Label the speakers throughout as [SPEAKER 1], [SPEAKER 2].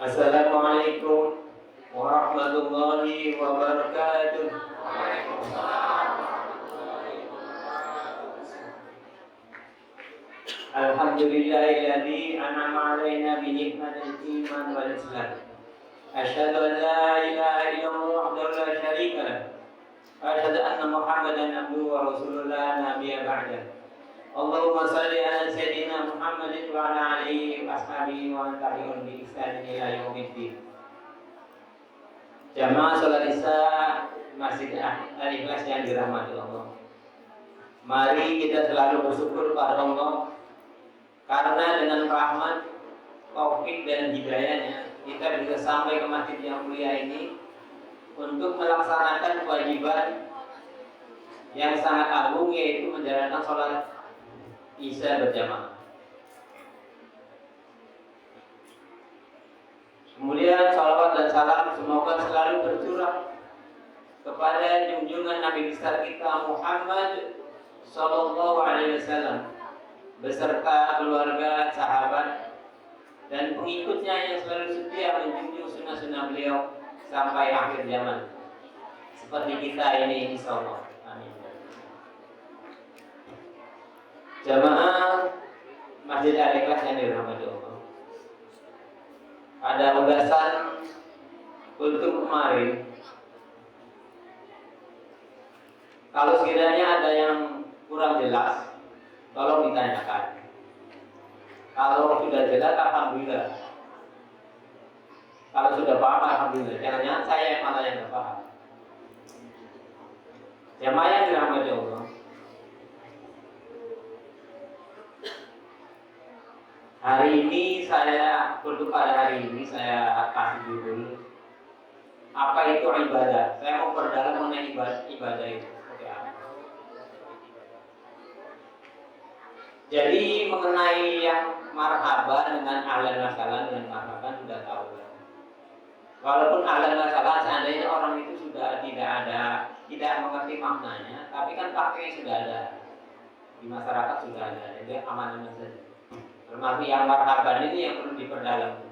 [SPEAKER 1] Assalamualaikum warahmatullahi wabarakatuh. Alhamdulillahilladzi an'ama 'alaina bi ni'matil iman wal islam. Asyhadu an la ilaha illallah wahdahu la syarika lah. Asyhadu anna Muhammadan abduhu wa rasuluhu la nabiyya ba'dah. Allahumma shalli ala sayyidina Muhammadin wa ala alihi wa ashabihi wa man tabi'ahum bi ihsan ila yaumiddin. Jamaah salat Isya Masjid Al-Ikhlas yang dirahmati Allah. Mari kita selalu bersyukur pada Allah karena dengan rahmat, taufik dan hidayahnya kita bisa sampai ke masjid yang mulia ini untuk melaksanakan kewajiban yang sangat agung, yaitu menjalankan salat Isya berjamaah. Kemudian salawat dan salam semoga selalu tercurah kepada junjungan Nabi besar kita Muhammad Sallallahu Alaihi Wasallam beserta keluarga, sahabat, dan pengikutnya yang selalu setia menjunjung sunnah-sunnah beliau sampai akhir zaman. Seperti kita ini, insyaallah. Amin. Jamaah Masjid Al-Ikhlas yang dirahmati Allah. Ada ulasan untuk kemarin. Kalau sekiranya ada yang kurang jelas, tolong ditanyakan. Kalau sudah jelas, alhamdulillah. Kalau sudah paham, alhamdulillah. Jangan-jangan saya yang malah yang tidak paham. Jamaah yang dirahmati Allah. Hari ini untuk pada hari ini saya kasih judul apa itu ibadah. Saya mau perdalam mengenai ibadah itu seperti apa. Jadi mengenai yang marhaban dengan ahlan masalah dengan marhaban sudah tahu. Walaupun ahlan masalah seandainya orang itu sudah tidak mengerti maknanya, tapi kan pakainya sudah ada di masyarakat, sudah ada, jadi aman-aman saja. Termasuk yang marhaban ini yang perlu diperdalam.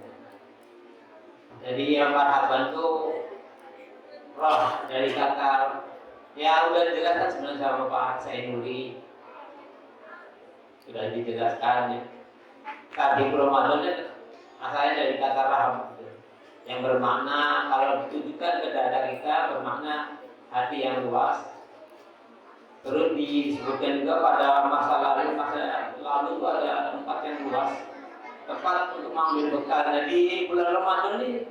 [SPEAKER 1] Jadi yang marhaban itu roh dari kata, ya udah dijelaskan sebenarnya sama Pak Sainuri, sudah dijelaskan ya. Tadi Ramadan asalnya dari kata rahmat, yang bermakna kalau ditujukan ke dada kita bermakna hati yang luas. Terus disebutkan juga pada masa lalu itu ada tempat yang luas, tempat untuk mengambil bekal. Jadi bulan Ramadan ini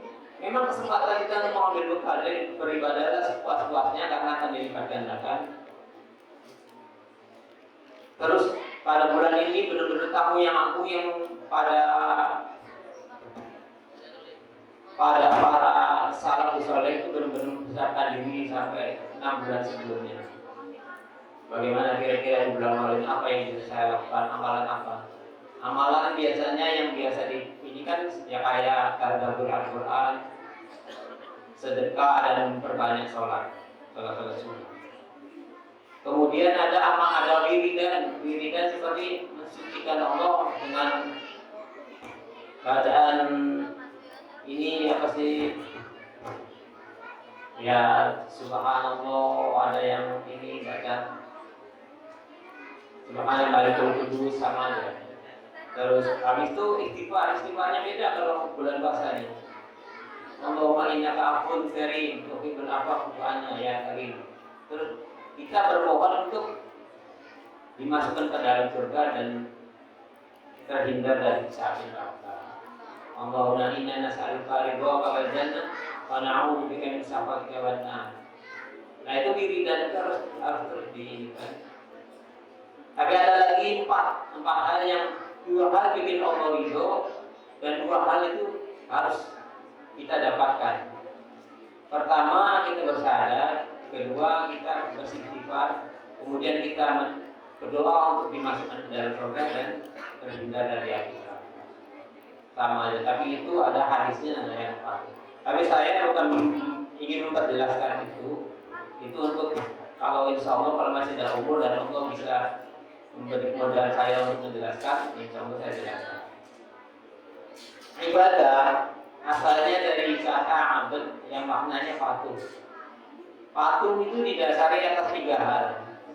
[SPEAKER 1] memang kesempatan kita untuk mengambil bekal, jadi beribadahlah sepuas-puasnya karena akan dilipat gandakan. Terus pada bulan ini benar-benar tamu yang aku yang pada para salafus saleh itu benar-benar mempersiapkan diri sampai 6 bulan sebelumnya. Bagaimana kira-kira di bulan Ramadan apa yang bisa saya lakukan, amalan apa? Amalan biasanya yang biasa ini kan ya kayak tadabbur Al-Quran, sedekah, dan memperbanyak sholat sunnah. Kemudian ada wiridan seperti mensucikan Allah dengan bacaan ini apa sih? Ya subhanallah, ada yang ini baca Subhanallah itu sama aja. Terus habis itu istighfarnya beda kalau bulan puasa ini. Allahumma innaka afuwwun karim, tuhibbul afwa fa'fu ya karim. Terus kita bermohon untuk dimasukkan ke dalam surga dan terhindar dari siksa neraka. Allahumma inna nas'aluka ridhaka wal jannah wa na'udzubika min sakhatika wan nar. Nah itu wiridan harus terus diingat. Tapi ada lagi empat hal yang 2 hal bikin Allah ridho dan 2 hal itu harus kita dapatkan. Pertama kita bersadar, kedua kita beristighfar, kemudian kita berdoa untuk dimasukkan ke dalam surga dan terhindar dari api neraka. Sama aja, tapi itu ada hadisnya, ada yang pakai. Tapi saya bukan ingin memperjelaskan itu untuk kalau insya Allah kalau masih ada umur dan Allah bisa memberi modal saya untuk menjelaskan, insya Allah saya jelaskan. Ibadah asalnya dari kata abd yang maknanya patuh. Patuh itu didasari atas 3 hal.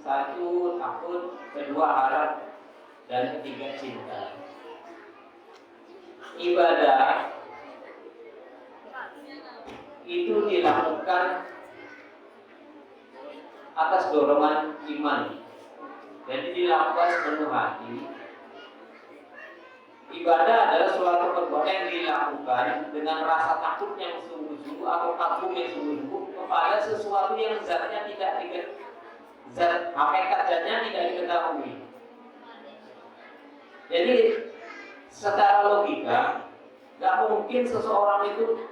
[SPEAKER 1] 1, takut, 2, harap, dan 3, cinta. Ibadah itu dilakukan atas dorongan iman. Jadi dilakukan sepenuh hati. Ibadah adalah suatu perbuatan yang dilakukan dengan rasa takut yang sungguh-sungguh atau kagum yang sungguh-sungguh kepada sesuatu yang zatnya hakikat zatnya tidak diketahui. Jadi secara logika, nggak mungkin seseorang itu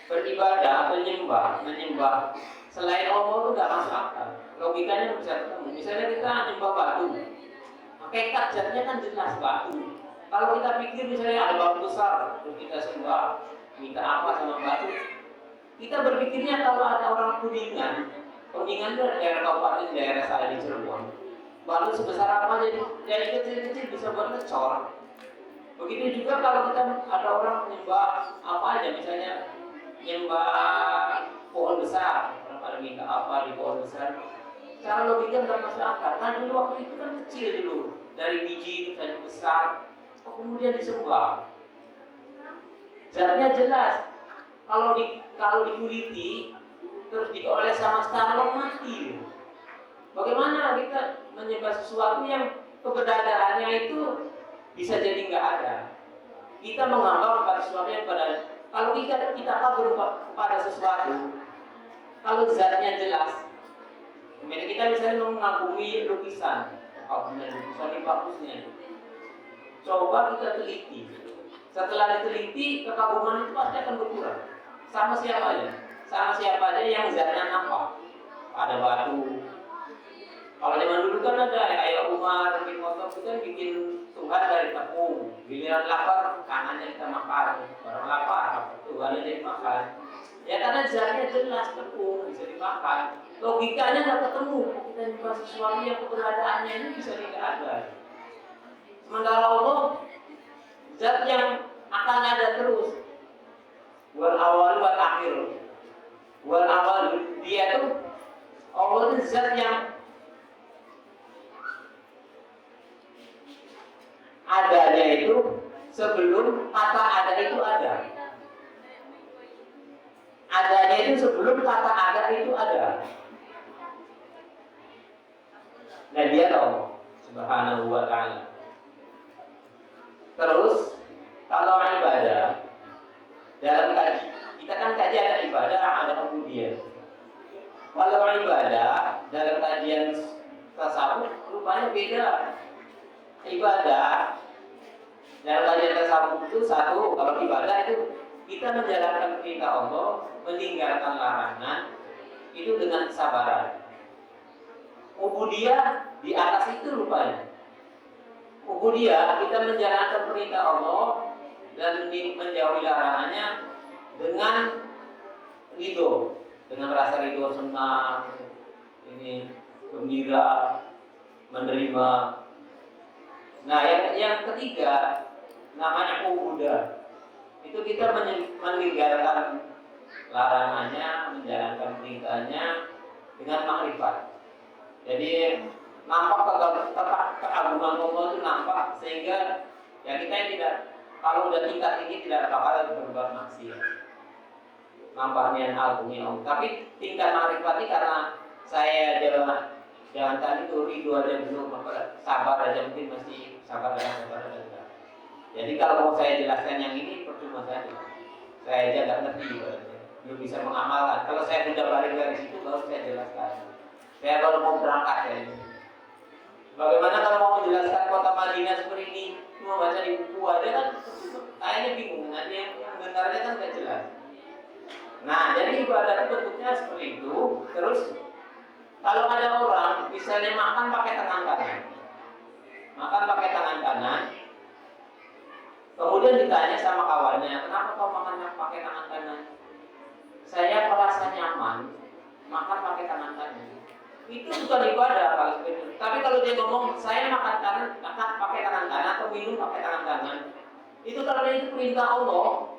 [SPEAKER 1] beribadah atau menyembah selain Allah itu nggak masuk akal. Logikanya bisa ketemu. Misalnya kita menyembah batu, hakikat zatnya kan jelas batu. Kalau kita pikir misalnya ada batu besar, terus kita sembah, minta apa sama batu, kita berpikirnya kalau ada orang Kuningan itu daerah kabupaten daerah saya di Cirebon, batu sebesar apa jadi kecil-kecil bisa buat ngecor. Begitu juga kalau kita ada orang menyembah apa aja, misalnya menyembah pohon besar, orang pada minta apa di pohon besar, cara logika nggak masuk akal. Nah dulu waktu itu kan kecil dulu, dari biji itu jadi besar, kemudian disembah. Zatnya jelas. Kalau dikuliti terus dioles sama sekarang mati. Bagaimana kita menyembah sesuatu yang keberadaannya itu bisa jadi nggak ada? Kita menganggap pada sesuatu yang kalau kita kabur kepada sesuatu, kalau zatnya jelas, kemudian kita misalnya mengagumi lukisan, lukisan ini bagusnya. Coba kita teliti. Setelah diteliti, kekaguman itu pasti akan berkurang. Sama siapa aja yang zatnya nampak. Ada batu. Kalau zaman dulu kan ada kayak Umar bin Khattab itu kan bikin Tuhan dari tepung. Giliran lapar, kanannya kita makan. Orang lapar, Tuhan jadi makan. Ya karena zatnya jelas tepung bisa dimakan. Logikanya nggak ketemu. Kita juga sesuatu yang keberadaannya ini bisa tidak ada. Sementara Allah zat yang akan ada terus. Wal awal wal akhir. Wal awal dia tuh Allah itu zat yang adanya itu sebelum kata ada itu ada. Adanya itu sebelum kata ada itu ada. Nah dia tahu Subhanahu wa ta'ala. Terus kalau ibadah dalam kita kan kaji ada ibadah, ada ubudiyah. Kalau ibadah dalam kajian tasawuf rupanya beda. Ibadah dalam kajian tasawuf itu satu, kalau ibadah itu kita menjalankan perintah Allah, meninggalkan larangan itu dengan kesabaran. Ubudiyah di atas itu rupanya. Ubudiyah kita menjalankan perintah Allah dan menjauhi larangannya dengan ridho, dengan rasa ridho, senang, ini gembira, menerima. Nah, yang ketiga namanya ubudah. Itu kita meninggalkan larangannya, menjalankan perintahnya dengan makrifat. Jadi nampak keagungan Allah itu nampak, sehingga ya kita tidak, kalau udah tingkat ini tidak bakal berbuat maksiat. Nampaknya agungnya Allah. Tapi tingkat makrifat ini karena saya jangankan itu ridho aja belum, sabar aja mungkin masih sabar aja. Jadi kalau mau saya jelaskan yang ini percuma saja. Saya aja nggak ngerti, belum bisa mengamalkan. Kalau saya sudah balik dari situ baru saya jelaskan. Saya baru mau berangkat ya. Bagaimana kalau mau menjelaskan kota Madinah seperti ini, cuma baca di buku aja kan kayaknya bingung. Nanti yang benarnya kan nggak jelas. Nah, jadi ibadah itu bentuknya seperti itu. Terus kalau ada orang misalnya makan pakai tangan kanan, kemudian ditanya sama kawannya, kenapa kau makan pakai tangan kanan? Saya merasa nyaman makan pakai tangan kanan. Itu bukan ibadah kalau seperti itu. Tapi kalau dia ngomong saya makan pakai tangan kanan atau minum pakai tangan kanan, itu karena itu perintah Allah.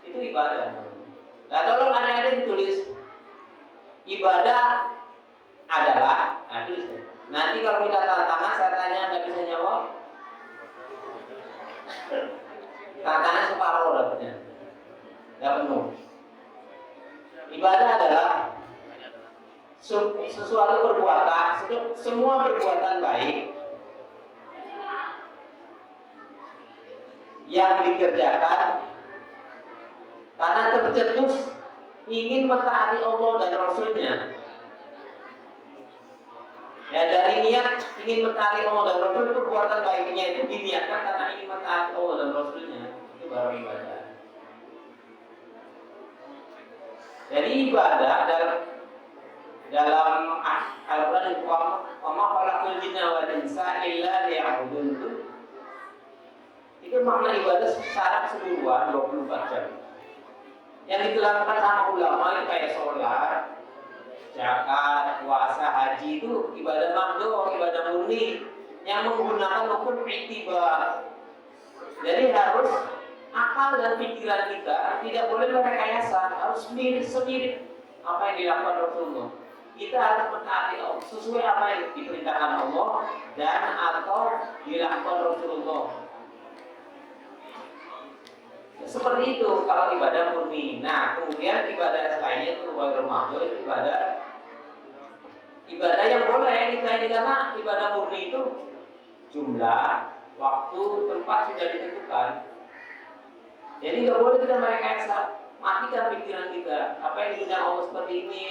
[SPEAKER 1] itu ibadah. Nah, tolong ada ditulis ibadah adalah, nah tulis. Nanti kalau kita tanda tangan, saya tanya nggak bisa jawab, tanda tangan separuh dapatnya, nggak penuh. Ibadah adalah sesuatu perbuatan, semua perbuatan baik yang dikerjakan karena tercetus ingin mentaati Allah dan Rasulnya. Ya, dari niat ingin mentaati Allah dan Rasul, perbuatan baiknya itu diniatkan karena ingin mentaati Allah dan Rasulnya, itu baru ibadah. Jadi ibadah dalam Al-Quran wa ma khalaqul jinna wal insa illa liya'budun, itu makna ibadah secara keseluruhan 24 jam. Yang dilakukan sama ulama itu kayak sholat, zakat, puasa, haji, itu ibadah makdo, ibadah murni yang menggunakan hukum iktibar. Jadi harus akal dan pikiran kita tidak boleh merekayasa, harus semirip apa yang dilakukan Rasulullah. Kita harus mentaati Allah sesuai apa yang diperintahkan Allah dan atau dilakukan Rasulullah. Seperti itu kalau ibadah murni. Nah, kemudian ibadah lainnya itu ibadah yang boleh kita ini, karena ibadah murni itu jumlah, waktu, tempat sudah ditentukan. Jadi nggak boleh kita merekayasa, matikan pikiran kita. Apa yang dibilang Allah seperti ini,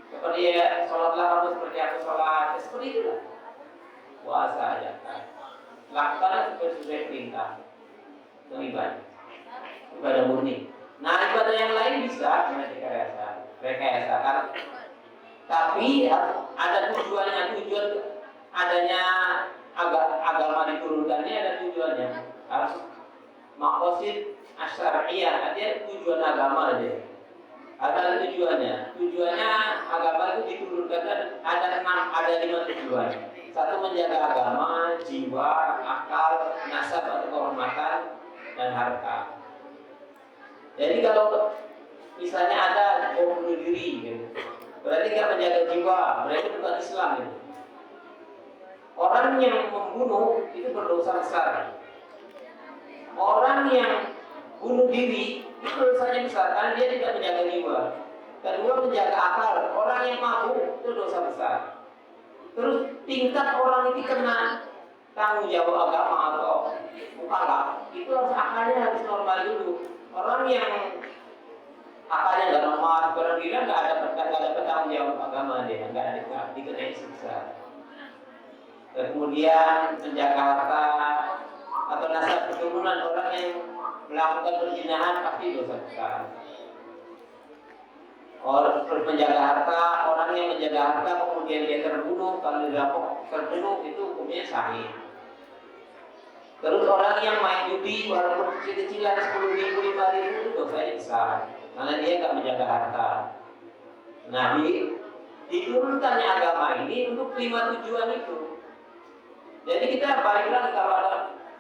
[SPEAKER 1] seperti ya, sholatlah kamu seperti aku sholat, ya, seperti itulah. Puasa aja kan, lakukanlah sesuai perintah. Itu ibadah murni. Nah, ibadah yang lain bisa rekayasa kan. Tapi ada tujuan adanya agama diturunkannya, ada tujuannya. Harus maqasid asyariyah, artinya tujuan agama aja. Ada tujuannya. Tujuannya agama itu diturunkan ada 5 tujuan. Satu, menjaga agama, jiwa, akal, nasab atau kehormatan, dan harta. Jadi kalau misalnya ada bom bunuh diri, gitu, berarti dia menjaga jiwa, berarti bukan Islam. Gitu. Orang yang membunuh itu berdosa besar. Orang yang bunuh diri itu dosanya besar karena dia tidak menjaga jiwa. Kedua, menjaga akal. Orang yang mabuk itu dosa besar. Terus tingkat orang ini kena tanggung jawab agama atau mukallaf, itu akalnya harus normal dulu. Orang yang akalnya nggak normal, orang gila nggak ada tanggung jawab agama, dia nggak ada dikenai siksa. Kemudian menjaga harta atau nasab keturunan, orang yang melakukan perzinahan pasti dosa besar. Orang menjaga harta, orang yang menjaga harta kemudian dia terbunuh, kalau dia terbunuh itu hukumnya sahih. Terus orang yang main judi walaupun kecil-kecilan 10.000, 5.000 itu dosanya besar karena dia nggak menjaga harta. Nah, diturunkannya agama ini untuk 5 tujuan itu. Jadi kita balik lagi, kalau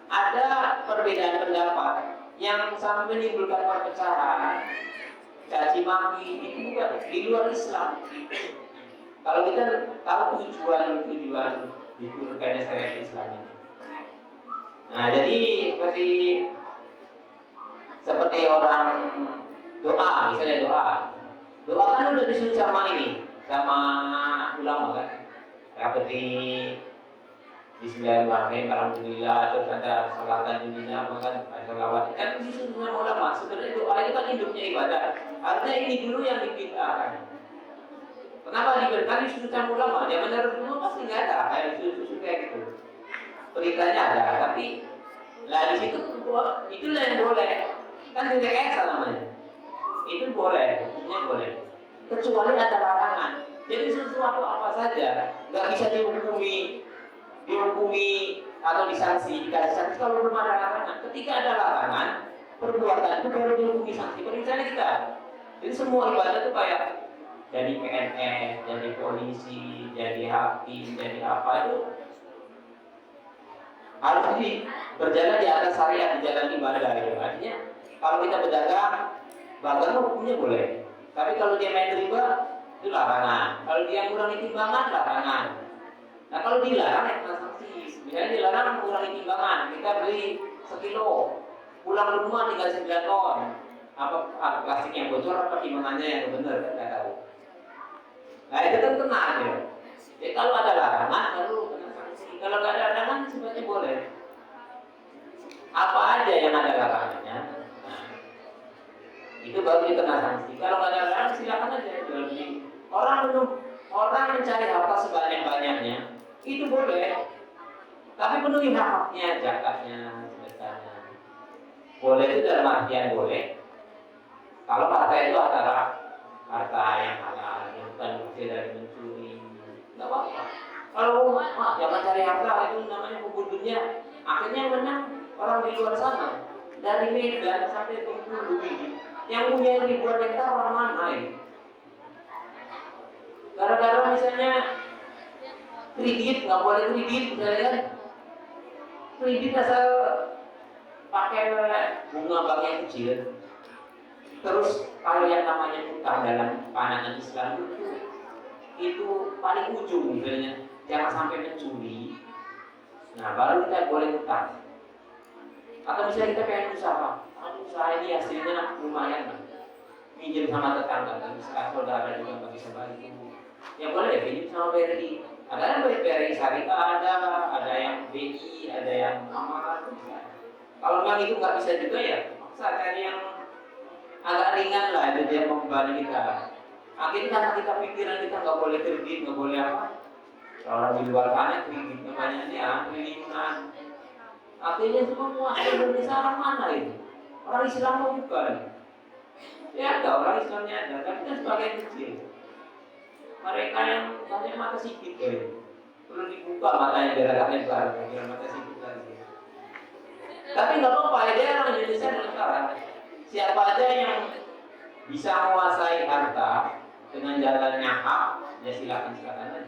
[SPEAKER 1] ada perbedaan pendapat yang sampai menimbulkan perpecahan, caci maki, itu bukan di luar Islam. Kalau kita tahu tujuan diturunkannya syariat Islam ini. Nah, jadi seperti orang doa, misalnya doa kan udah disuruh sama ulama kan, seperti Bismillahirrahmanirrahim, alhamdulillah, terus ada salatan dunia, kan salawat, kan disuruh sama ulama. Sebenarnya doa itu kan hidupnya ibadah. Artinya ini dulu yang dibid'ahkan. Kenapa diberikan disuruh sama ulama? Zaman Rasulullah pasti nggak ada kayak disuruh kayak gitu. Perintahnya ada, tapi lah di situ itulah yang boleh. Kan direkayasa namanya. Itu boleh, hukumnya boleh. Kecuali ada larangan. Jadi sesuatu apa saja nggak bisa dihukumi atau dikasih sanksi kalau belum ada larangan. Ketika ada larangan, perbuatan itu baru dihukumi sanksi. Misalnya kita, jadi semua ibadah itu kayak jadi PNS, jadi polisi, jadi hakim, jadi apa itu harus berjalan di atas syariat, di jalan ibadah. Artinya Kalau kita berdagang, bagan hukumnya boleh. Tapi kalau dia main riba, itu larangan. Kalau dia ngurangi timbangan, larangan. Nah kalau dilarang ya kena sanksi. Misalnya dilarang mengurangi timbangan, kita beli 1 kilo, pulang ke rumah tinggal 9 ton. Apa plastik yang bocor, apa timbangannya yang benar, kan nggak tahu. Nah itu kan kena ya. Jadi kalau ada larangan, baru kena sanksi. Kalau nggak ada larangan, sebenarnya boleh. Apa aja yang ada larangannya, nah, itu baru dikena sanksi. Kalau nggak ada larangan, silakan aja jual beli. Orang mencari harta sebanyak-banyaknya, itu boleh. Tapi penuhi haknya, zakatnya, sedekahnya. Boleh itu dalam artian boleh. Kalau harta itu antara harta yang halal, yang bukan hasil dari mencuri, nggak apa-apa. Kalau jangan cari harta itu namanya pembunuhnya. Akhirnya menang orang di luar sana. Dari Medan sampai Bengkulu ini, yang punya ribuan hektar orang mana ini? Gara-gara misalnya kredit, nggak boleh kredit, misalnya kan? Kredit asal pakai bunga bank yang kecil. Terus kalau yang namanya utang dalam pandangan Islam itu paling ujung misalnya, jangan sampai mencuri. Nah baru kita boleh utang. Atau misalnya kita pengen usaha ini hasilnya lumayan, minjem sama tetangga, kan bisa saudara juga nggak bisa bantu. Ya boleh pinjam sama BRI. Ada yang BRI Syariah, ada yang BI, ada yang Amarat. Kalau yang itu nggak bisa juga ya, maksa cari yang agak ringan lah, jadi yang membebani kita. Akhirnya karena kita pikiran kita nggak boleh kredit, nggak boleh apa. Kalau di luar sana kredit namanya dia triliunan. Akhirnya semua Indonesia orang mana itu? Orang Islam mau bukan? Ya ada orang Islamnya ada, tapi kan sebagian kecil. Mereka yang banyak mata sipit perlu dibuka matanya biar agak lebar, biar mata sipit lagi. Tapi nggak apa-apa, dia orang Indonesia sekarang. Siapa aja yang bisa menguasai harta dengan jalannya hak, ya silakan aja.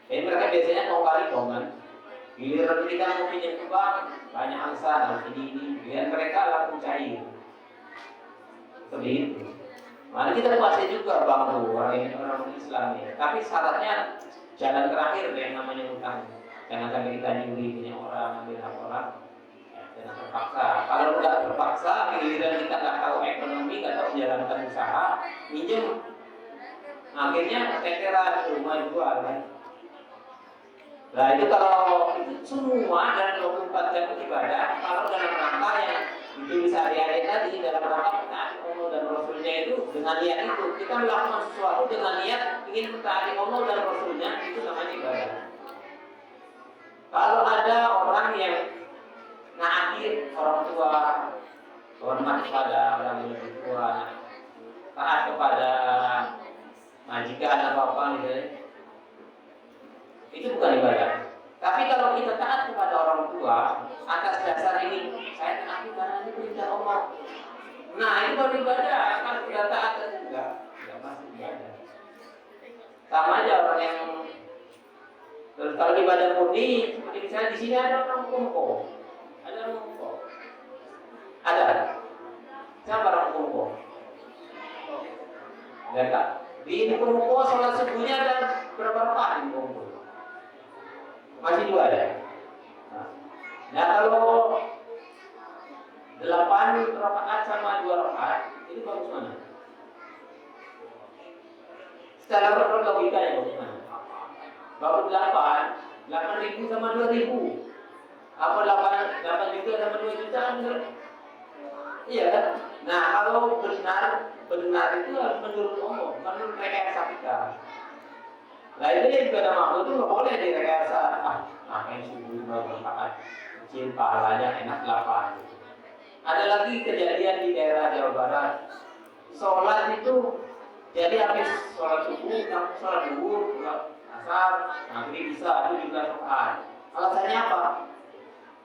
[SPEAKER 1] Jadi mereka biasanya kong kali kongan. Giliran kita mau pinjam ke bank, banyak alasan, ini, biar mereka langsung cair. Seperti itu. Mana kita kuasai juga bang orang Islam ya. Tapi syaratnya jalan terakhir yang namanya utang. Jangan sampai kita nyuri punya orang, ambil hak orang. Jangan terpaksa. Kalau nggak terpaksa, giliran kita nggak tahu ekonomi, nggak tahu menjalankan usaha, minjem. Akhirnya teteran rumah jual kan. Nah itu kalau itu semua dalam 24 jam ibadah, kalau dalam rangka yang itu bisa hari-hari tadi dalam rangka mentaati Allah dan Rasulnya itu dengan niat itu kita melakukan sesuatu dengan niat ingin mentaati Allah dan Rasulnya, itu namanya ibadah. Kalau ada orang yang naati orang tua, hormat kepada orang yang lebih tua, taat kepada majikan atau apa misalnya, itu bukan ibadah. Tapi kalau kita taat kepada orang tua atas dasar ini, saya taati karena ini perintah Allah. Nah itu baru ibadah. Kalau kita taat enggak masuk ibadah. Sama aja orang yang terus kalau ibadah murni, seperti misalnya di sini ada orang kongko, ada orang kongko, ada. Siapa orang kongko? Enggak tak. Di kongko sholat subuhnya ada berapa rakaat di kongko? Masih 2 ya. Nah kalau 8 rakaat sama 2 rakaat itu bagus mana? Secara logika ya bagus mana? Bagus 8.000 sama 2.000. Apa 8 juta sama 2 juta? Iya kan? Nah kalau benar itu harus menurut umum, menurut rekayasa kita. Nah itu yang juga ada makhluk itu nggak boleh direkayasa. Main subuh 2 rakaat kecil pahalanya enak 8. Ada lagi kejadian di daerah Jawa Barat. Sholat itu jadi habis sholat subuh, sholat zuhur, sholat asar, maghrib bisa itu juga rakaat. Alasannya apa?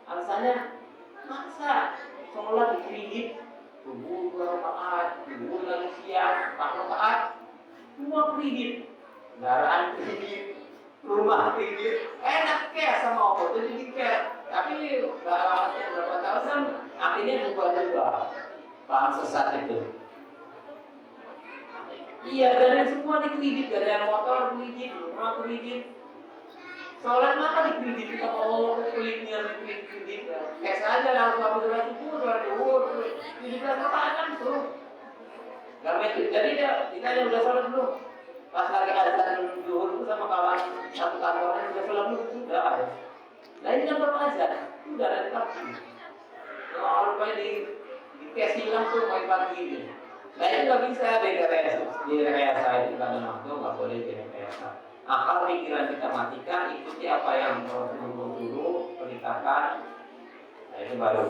[SPEAKER 1] Alasannya masa sholat di kredit subuh 2 rakaat, zuhur lagi siang 4 rakaat, semua kredit. Kendaraan kredit, rumah kredit, enak cash sama Allah, jadi di cash. Tapi nggak lama berapa tahun akhirnya juga paham sesat itu. Iya, dari semua dikredit, dari yang motor kredit, rumah kredit. Sholat maka dikredit sama Allah, kulitnya dikredit. Kayak saja langsung habis sholat subuh, sholat zuhur, kreditkan apaan tuh? Gak betul. Jadi dia udah sholat belum? Pas lagi azan zuhur itu sama kawan satu kantornya udah sholat belum? Sudah ada. Nah ini kan baru azan, udah ada di pagi. Kalau rupanya di casing langsung pagi ini. Nah itu nggak bisa direkayasa itu karena waktu nggak boleh direkayasa. Akal pikiran kita matikan, ikuti apa yang dulu perintahkan. Nah itu baru.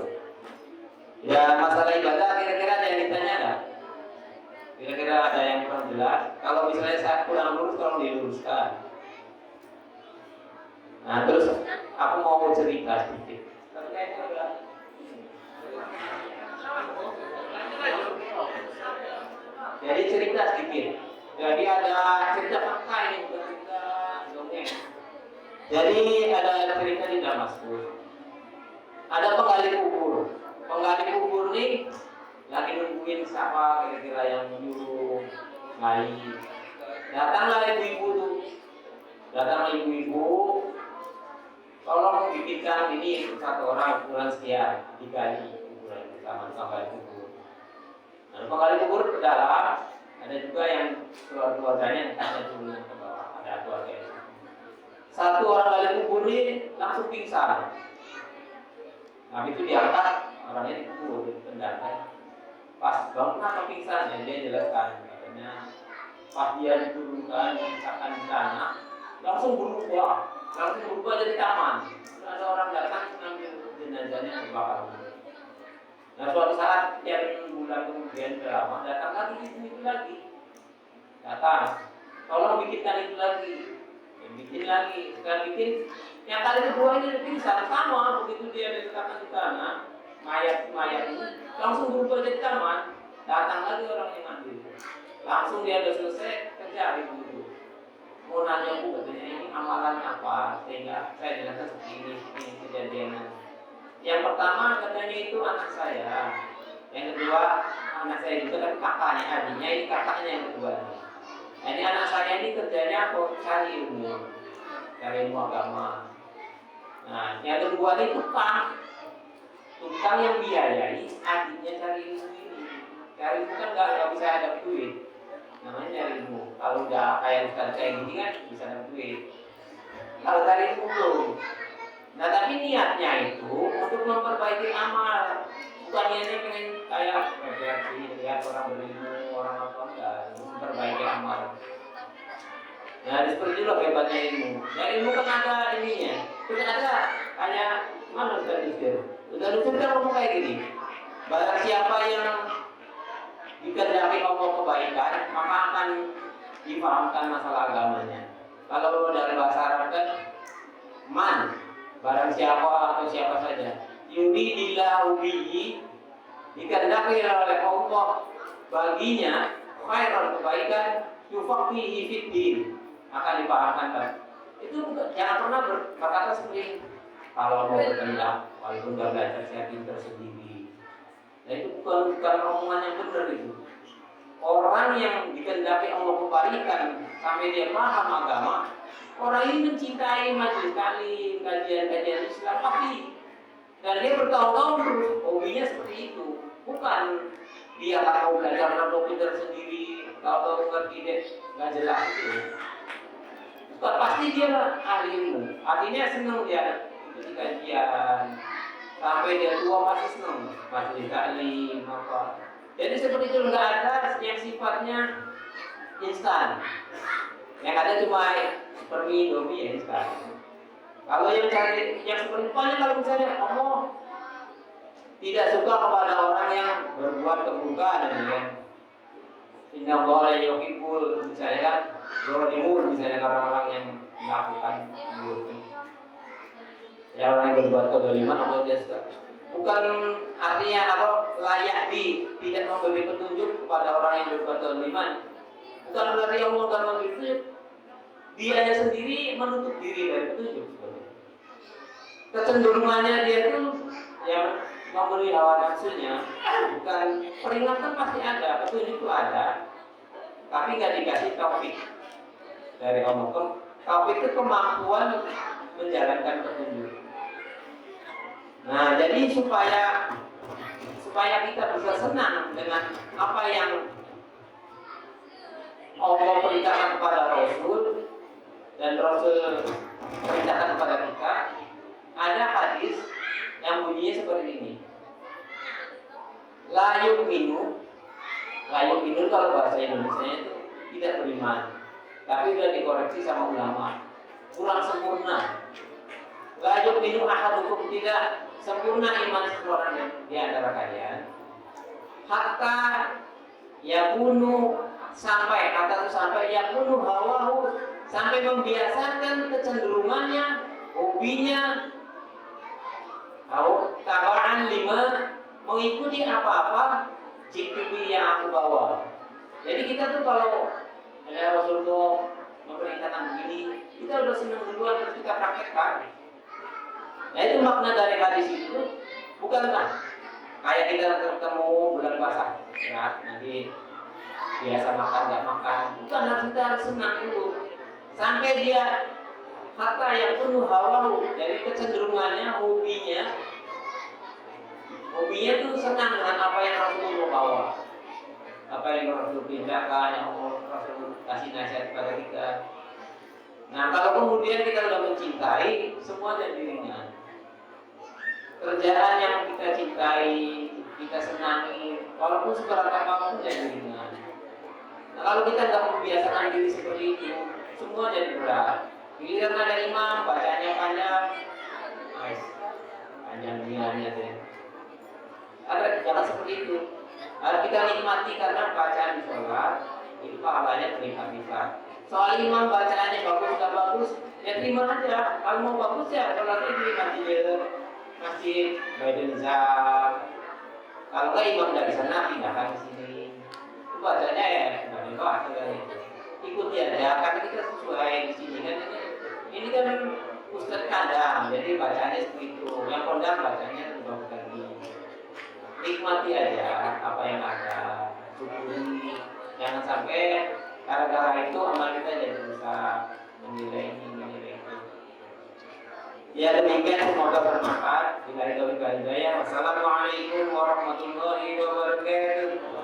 [SPEAKER 1] Ya masalah ibadah kira-kira ada yang ditanya nggak? Kira-kira ada yang kurang jelas? Kalau misalnya saya kurang lurus, tolong diluruskan. Nah terus aku mau cerita sedikit. Jadi cerita sedikit. Jadi ada cerita fakta ini, bukan cerita dongeng. Jadi ada cerita di Damaskus. Ada penggali kubur. Penggali kubur nih lagi nungguin siapa kira-kira yang menyuruh gali. Datanglah ibu-ibu tuh. Datanglah ibu-ibu. Tolong bikinkan ini satu orang ukuran sekian digali kuburan bersama penggali kubur. Nah, penggali kubur ke dalam, ada juga yang keluarganya ada turun ke bawah, ada keluarga yang satu orang gali kubur ini langsung pingsan. Nah itu diangkat orangnya dikubur ditendang. Pas bangun apa pingsan ya dia jelaskan katanya pas dia diturunkan misalkan di tanah langsung berubah jadi taman. Ada orang datang mengambil jenazahnya dibakar. Nah suatu saat yang bulan kemudian lama datang lagi itu lagi datang, tolong bikinkan itu lagi, bikin lagi, sekarang bikin yang kali kedua ini pingsan sama begitu dia diletakkan di tanah mayat ini langsung berubah jadi taman. Datang lagi orang yang ambil, langsung dia udah selesai kerja itu. Mau nanya bu katanya ini amalan apa sehingga saya jelaskan seperti ini kejadiannya. Yang pertama katanya itu anak saya, yang kedua anak saya juga kan kakaknya adiknya, ini kakaknya yang kedua. Nah, ini anak saya ini kerjanya cari ilmu agama. Nah yang kedua ini tukang yang biayai adiknya cari ilmu ini. Cari ilmu kan nggak bisa ada duit. Namanya cari ilmu. Kalau udah kayak ustaz kayak gini kan bisa dapat duit. Kalau cari ilmu belum. Nah tapi niatnya itu untuk memperbaiki amal. Bukannya ini pengen kayak refleksi lihat orang berilmu, orang apa enggak, memperbaiki amal. Nah seperti itu hebatnya ilmu. Ya ilmu kan ada ininya. Terus ada kayak mana Ustaz Dikir? Ustaz Dikir kan ngomong kayak gini. Barang siapa yang dikehendaki Allah kebaikan, maka akan difahamkan masalah agamanya. Kalau dalam bahasa Arab kan man, barang siapa atau siapa saja yuridillahu bihi, dikehendaki oleh Allah baginya khairan kebaikan, yufaqihi fid din, akan dipahamkan kan. Itu jangan pernah berkata seperti kalau mau berkendak walaupun gak belajar saya pintar sendiri. Nah itu bukan omongan yang benar itu. Orang yang dikehendaki Allah kebaikan sampai dia paham agama, orang ini mencintai majelis taklim, kajian-kajian Islam pasti. Dan dia bertahun-tahun terus hobinya seperti itu. Bukan dia mau belajar kalau pintar sendiri, kalau ngerti deh nggak jelas itu. Bukan, pasti dia ahli ilmu. Artinya senang dia ikut kajian. Sampai dia tua masih senang majelis taklim apa. Jadi seperti itu nggak ada yang sifatnya instan. Yang ada cuma seperti Indomie ya instan. Kalau yang cari yang seperti itu, kalau misalnya Allah tidak suka kepada orang yang berbuat keburukan, ya. Inna Allah la yuhibbul, misalnya kan zalimun, misalnya orang-orang yang melakukan keburukan. Ya orang yang berbuat kezaliman Allah tidak suka. Bukan artinya apa layak tidak memberi petunjuk kepada orang yang berbuat kezaliman. Bukan berarti Allah tidak memberi petunjuk. Dianya sendiri menutup diri dari petunjuk. Kecenderungannya dia itu yang memberi hawa nafsunya, bukan peringatan pasti ada, petunjuk itu ada, tapi nggak dikasih taufik dari Allah. Taufik itu kemampuan menjalankan petunjuk. Nah, jadi supaya kita bisa senang dengan apa yang Allah perintahkan kepada Rasul dan Rasul perintahkan kepada kita, ada hadis yang bunyinya seperti ini. La yu'minu kalau bahasa Indonesia itu tidak beriman, tapi sudah dikoreksi sama ulama, kurang sempurna. La yu'minu ahadukum, tidak sempurna iman seseorang di antara kalian, hatta yakunu, sampai yakunu hawahu, sampai membiasakan kecenderungannya, hobinya, tabaan lima, mengikuti apa-apa GTP yang aku bawa. Jadi kita tuh kalau ada Rasulullah memerintahkan begini, kita udah senang duluan, terus kita praktekkan. Nah, itu makna dari hadis itu. Bukankah kayak kita ketemu bulan puasa, ya, nanti biasa makan nggak makan, bukan, kita harus senang dulu sampai dia hatta yang penuh hawa, dari kecenderungannya, hobinya itu senang dengan apa yang Rasulullah bawa, apa yang Rasul perintahkan, yang Rasul kasih nasihat kepada kita. Nah, kalau kemudian kita sudah mencintai, semua jadi ringan. Kerjaan yang kita cintai, kita senangi, walaupun seberat apapun jadi ringan. Nah, kalau kita tidak membiasakan diri seperti itu, semua jadi berat. Giliran ada imam, bacanya panjang, panjang niatnya deh. Ada jangan seperti itu. Kalau kita nikmati karena bacaan di sholat, itu pahalanya berlipat-lipat. Soal imam bacaannya bagus nggak bagus, ya terima aja. Kalau mau bagus ya sholatnya di masjid Baidenza. Kalau nggak imam dari sana pindahkan ke sini. Itu bacanya ya sebagai doa saja itu. Ikuti aja, karena kita sesuai di sini kan. Ini kan Ustadz kandang, jadi bacanya seperti itu. Yang kondang bacanya bagus lagi. Nikmati aja apa yang ada, syukuri. Jangan sampai gara-gara itu amal kita jadi bisa menilai ini, menilai itu. Ya, demikian, semoga bermanfaat. Wassalamualaikum warahmatullahi wabarakatuh.